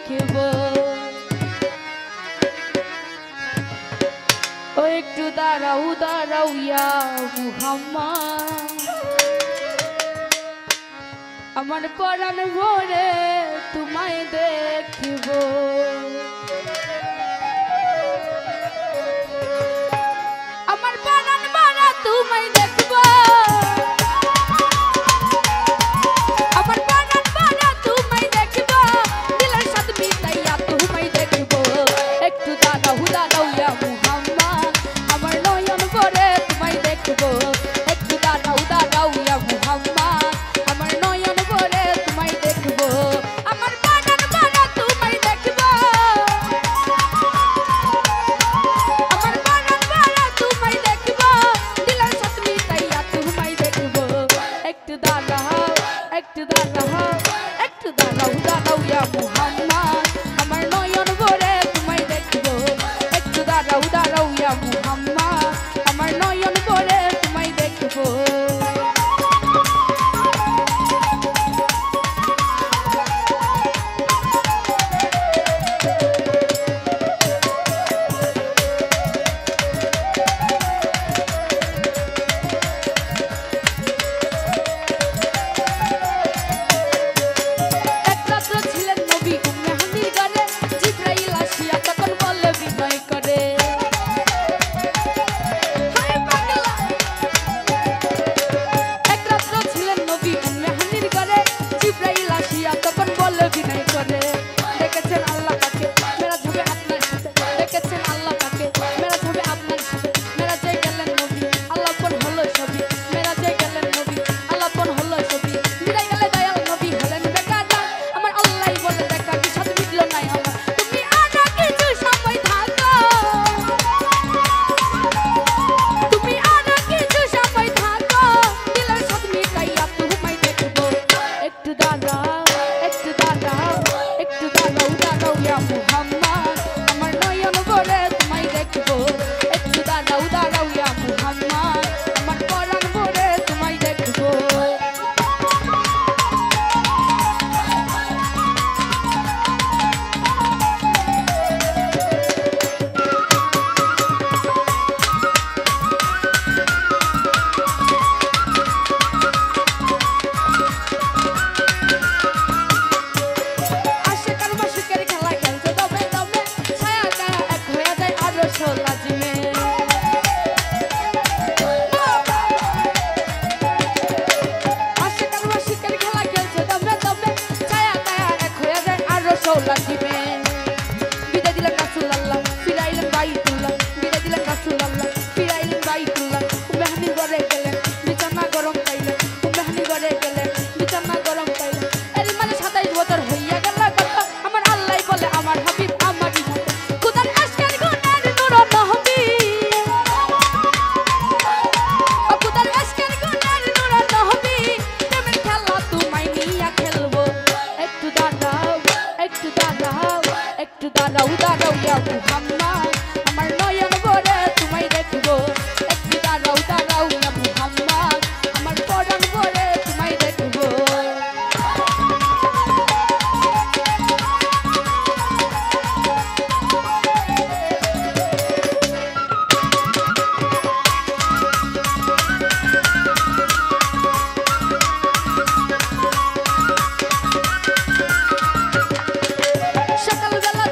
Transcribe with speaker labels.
Speaker 1: দেখব ও একটু দাঁড়াও দাঁড়াও ইয়া মুহাম্মদ আমার পরাণ ভরে তোমায় দেখব আমার পরাণ ভরা তোমায় দেখব আমার পরাণ ভরা তোমায় দেখব দিলের সাথে মিটাইয়া তোমায় দেখব একটু দাঁড়াও দাঁড়াও ইয়া মুহাম্মদ আমার নয়ন ভরে তোমায় দেখব একটু দাঁড়াও দাঁড়াও ইয়া মুহাম্মদ আমার নয়ন ভরে তোমায় দেখব আমার পরাণ ভরা তোমায় দেখব আমার পরাণ ভরা তোমায় দেখব দিলের সাথে মিটাইয়া তোমায় দেখব একটু দাঁড়াও একটু দাঁড়াও একটু দাঁড়াও দাঁড়াও ইয়া মুহাম্মদ আমার নয়ন ভরে তোমায় দেখব একটু দাঁড়াও দাঁড়াও ইয়া মুহাম্মদ আমার নয়ন ভরে তোমায় দেখব সকালবেলা